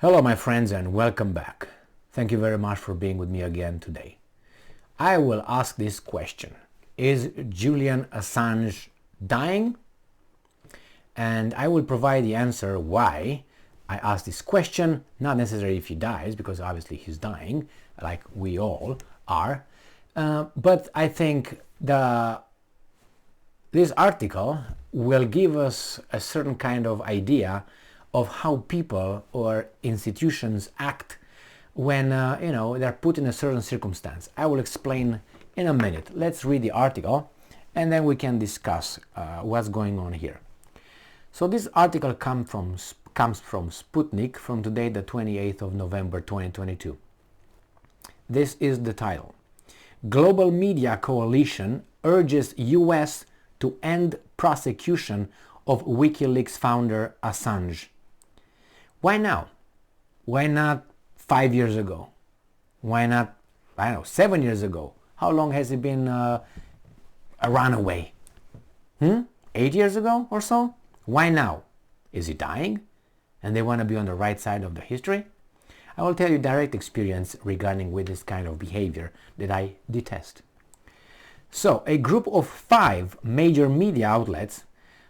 Hello my friends and welcome back. Thank you very much for being with me again today. I will ask this question. Is Julian Assange dying? And I will provide the answer why I ask this question, not necessarily if he dies, because obviously he's dying, like we all are. But I think this article will give us a certain kind of idea of how people or institutions act when they're put in a certain circumstance. I will explain in a minute. Let's read the article and then we can discuss what's going on here. So this article comes from Sputnik from today, the 28th of November 2022. This is the title. Global Media Coalition urges US to end prosecution of WikiLeaks founder Assange. Why now? Why not 5 years ago? Why not, 7 years ago? How long has he been a runaway? 8 years ago or so? Why now? Is he dying? And they want to be on the right side of the history? I will tell you direct experience regarding with this kind of behavior that I detest. So, a group of 5 major media outlets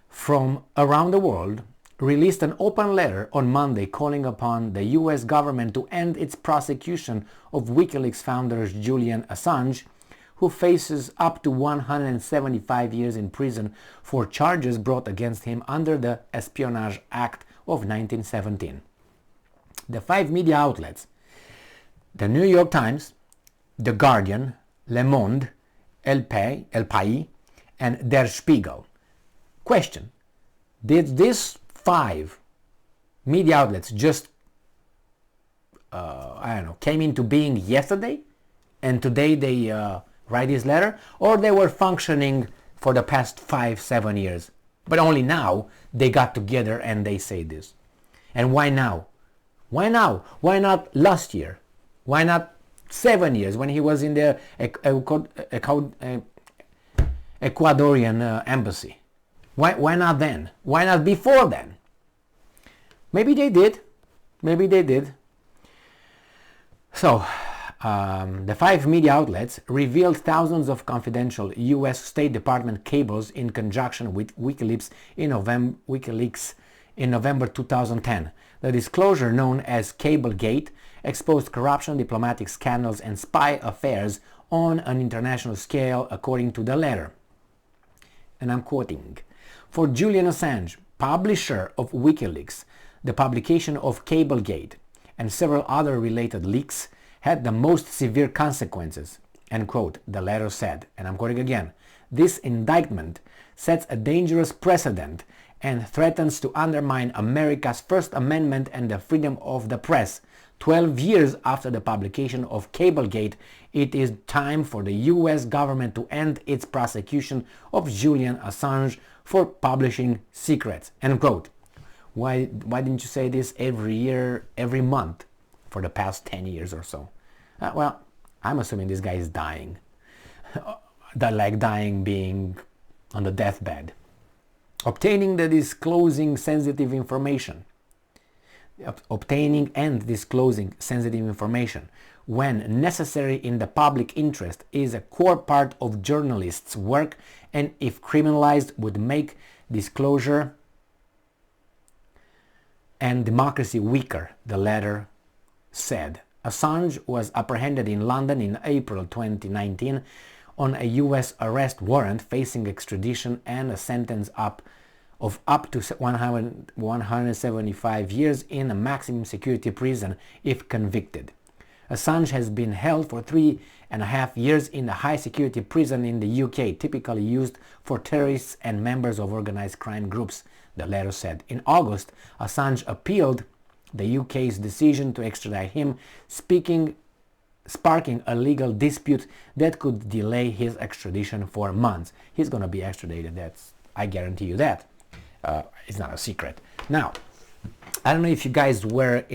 from around the world released an open letter on Monday calling upon the US government to end its prosecution of WikiLeaks founder Julian Assange, who faces up to 175 years in prison for charges brought against him under the Espionage Act of 1917. The 5 media outlets, the New York Times, The Guardian, Le Monde, El País, and Der Spiegel. Question: did these 5 media outlets just, came into being yesterday and today they write this letter, or they were functioning for the past 5-7 years, but only now they got together and they say this? And why now? Why now? Why not last year? Why not 7 years when he was in the Ecuadorian embassy? Why not then? Why not before then? Maybe they did. Maybe they did. So, the 5 media outlets revealed thousands of confidential US State Department cables in conjunction with WikiLeaks in November 2010. The disclosure, known as Cablegate, exposed corruption, diplomatic scandals, and spy affairs on an international scale, according to the letter. And I'm quoting: for Julian Assange, publisher of WikiLeaks, the publication of Cablegate and several other related leaks had the most severe consequences, end quote, the letter said. And I'm quoting again: this indictment sets a dangerous precedent and threatens to undermine America's First Amendment and the freedom of the press. 12 years after the publication of Cablegate, it is time for the US government to end its prosecution of Julian Assange for publishing secrets, end quote. Why didn't you say this every year, every month for the past 10 years or so? Well, I'm assuming this guy is dying. Like dying being on the deathbed. Obtaining and disclosing sensitive information when necessary in the public interest is a core part of journalists' work, and if criminalized would make disclosure and democracy weaker, the letter said. Assange was apprehended in London in April 2019 on a US arrest warrant, facing extradition and a sentence of up to 175 years in a maximum security prison if convicted. Assange has been held for 3.5 years in a high security prison in the UK, typically used for terrorists and members of organized crime groups, the letter said. In August, Assange appealed the UK's decision to extradite him, sparking a legal dispute that could delay his extradition for months. He's going to be extradited, I guarantee you that. It's not a secret. Now, I don't know if you guys were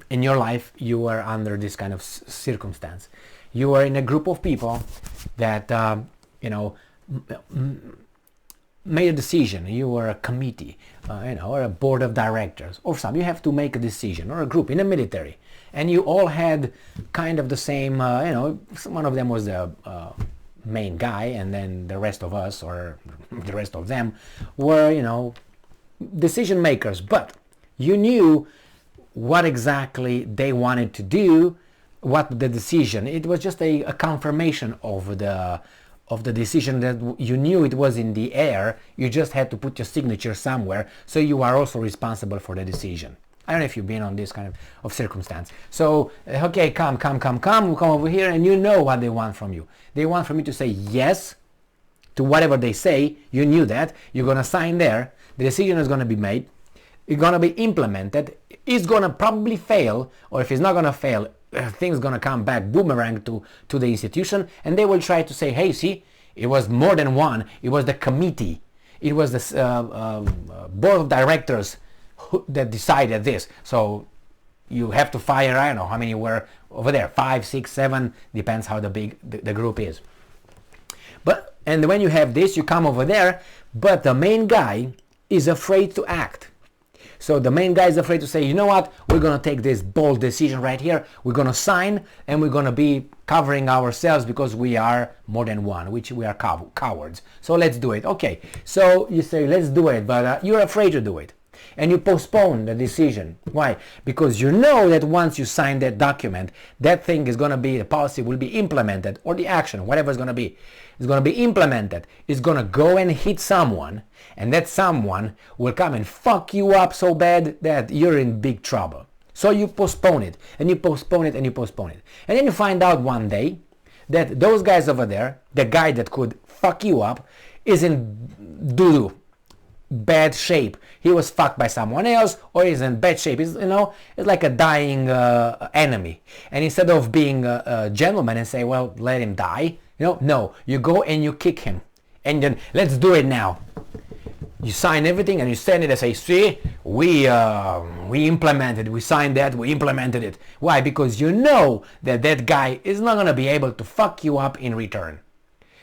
in your life, you were under this kind of circumstance. You were in a group of people that, made a decision, you were a committee, or a board of directors, or something, you have to make a decision, or a group in the military, and you all had kind of the same, one of them was the main guy, and then the rest of us, or the rest of them, were, decision makers, but you knew what exactly they wanted to do, what the decision, it was just a confirmation of the decision, that you knew it was in the air, you just had to put your signature somewhere, so you are also responsible for the decision. I don't know if you've been on this kind of circumstance. So, okay, come over here, and you know what they want from you. They want from you to say yes to whatever they say. You knew that. You're going to sign there. The decision is going to be made. It's going to be implemented. It's going to probably fail, or if it's not going to fail, things going to come back boomerang to the institution, and they will try to say, hey, see, it was more than one. It was the committee. It was the board of directors that decided this. So you have to fire, I don't know how many were over there, 5, 6, 7, depends how the big the group is. And when you have this, you come over there, but the main guy is afraid to act. So the main guy is afraid to say, you know what, we're going to take this bold decision right here, we're going to sign, and we're going to be covering ourselves because we are more than one, which we are cowards. So let's do it. Okay, so you say, let's do it, but you're afraid to do it. And you postpone the decision. Why? Because you know that once you sign that document, that thing is going to be, the policy will be implemented, or the action, whatever it's going to be, is going to be implemented. It's going to go and hit someone, and that someone will come and fuck you up so bad that you're in big trouble. So you postpone it, and you postpone it, and you postpone it. And then you find out one day that those guys over there, the guy that could fuck you up, is in doo-doo, bad shape. He was fucked by someone else, or he's in bad shape. It's like a dying enemy. And instead of being a gentleman and say, well, let him die, no, you go and you kick him. And then, let's do it now. You sign everything and you send it and say, see, we implemented, we signed that, we implemented it. Why? Because you know that that guy is not going to be able to fuck you up in return.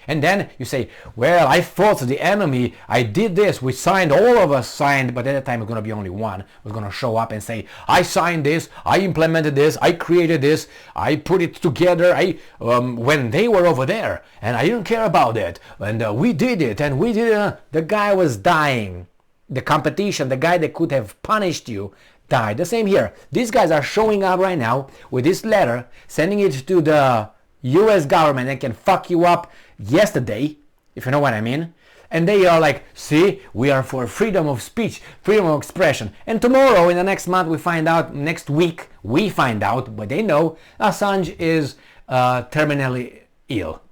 And then you say, well, I fought the enemy, I did this, we signed, all of us signed, but at that time it's going to be only one who's going to show up and say, I signed this, I implemented this, I created this, I put it together, when they were over there, and I didn't care about it, and we did it, and we did it. The guy was dying. The competition, the guy that could have punished you, died. The same here. These guys are showing up right now with this letter, sending it to the US government and can fuck you up yesterday, if you know what I mean. And they are like, see, we are for freedom of speech, freedom of expression. And tomorrow, in the next month, we find out, next week, we find out, but they know, Assange is terminally ill.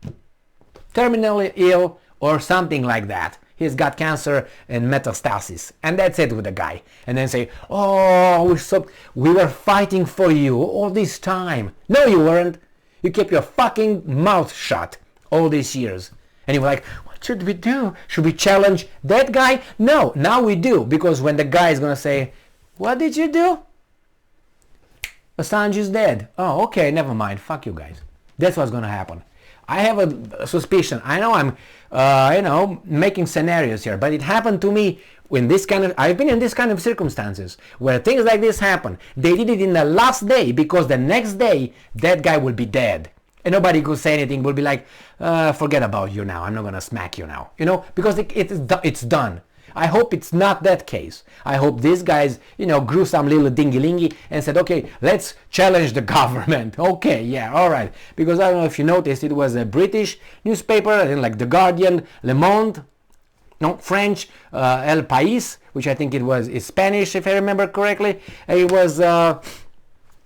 Terminally ill or something like that. He's got cancer and metastasis. And that's it with the guy. And then say, oh, we were fighting for you all this time. No, you weren't. You kept your fucking mouth shut all these years. And you were like, what should we do? Should we challenge that guy? No, now we do. Because when the guy is going to say, what did you do? Assange is dead. Oh, okay, never mind. Fuck you guys. That's what's going to happen. I have a suspicion. I know I'm, making scenarios here, but it happened to me in this kind of, I've been in this kind of circumstances where things like this happen. They did it in the last day because the next day that guy will be dead. And nobody could say anything, will be like, forget about you now. I'm not going to smack you now. Because it's done. I hope it's not that case. I hope these guys, grew some little dingy-lingy and said, okay, let's challenge the government. Okay, yeah, all right. Because I don't know if you noticed, it was a British newspaper, like The Guardian, Le Monde, French, El País, which I think is Spanish, if I remember correctly. It was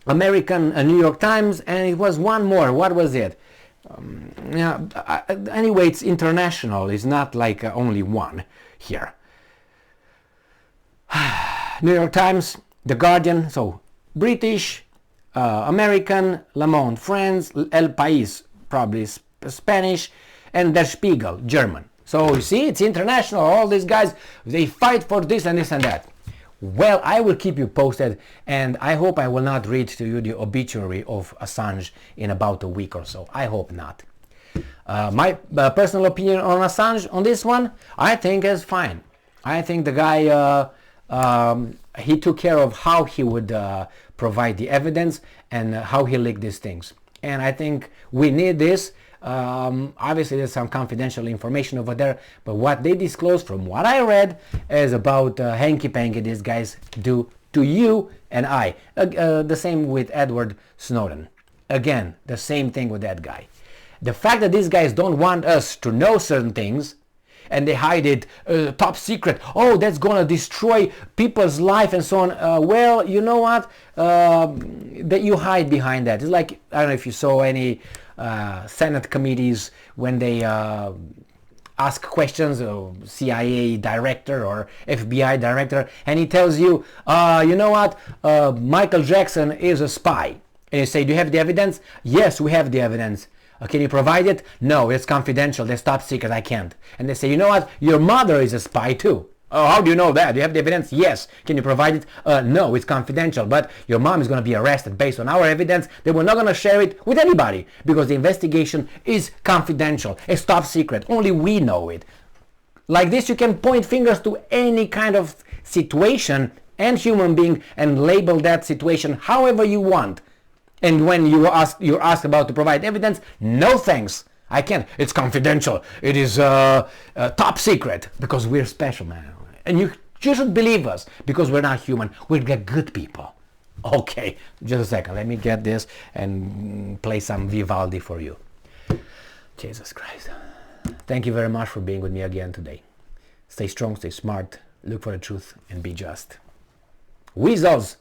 American New York Times, and it was one more. What was it? Anyway, it's international. It's not like only one here. New York Times, The Guardian, so British, American, Le Monde, France, El País, probably Spanish, and Der Spiegel, German. So you see, it's international. All these guys, they fight for this and this and that. Well, I will keep you posted, and I hope I will not read to you the obituary of Assange in about a week or so. I hope not. My personal opinion on Assange on this one, I think is fine. I think the guy, he took care of how he would provide the evidence and how he leaked these things. And I think we need this. Obviously there's some confidential information over there, but what they disclosed from what I read is about hanky-panky these guys do to you and I. The same with Edward Snowden. Again, the same thing with that guy. The fact that these guys don't want us to know certain things and they hide it top secret, oh, that's gonna destroy people's life and so on. Well, you know what, that you hide behind that. It's like, I don't know if you saw any Senate committees when they ask questions, CIA director or FBI director, and he tells you, you know what, Michael Jackson is a spy. And you say, do you have the evidence? Yes, we have the evidence. Can you provide it? No, it's confidential. That's top secret. I can't. And they say, you know what? Your mother is a spy too. Oh, how do you know that? Do you have the evidence? Yes. Can you provide it? No, it's confidential. But your mom is going to be arrested based on our evidence. They were not going to share it with anybody because the investigation is confidential. It's top secret. Only we know it. Like this, you can point fingers to any kind of situation and human being and label that situation however you want. And when you're asked about to provide evidence, no thanks. I can't. It's confidential. It is top secret because we're special, man. And you should believe us because we're not human. We're good people. Okay, just a second. Let me get this and play some Vivaldi for you. Jesus Christ. Thank you very much for being with me again today. Stay strong, stay smart, look for the truth, and be just. Weasels!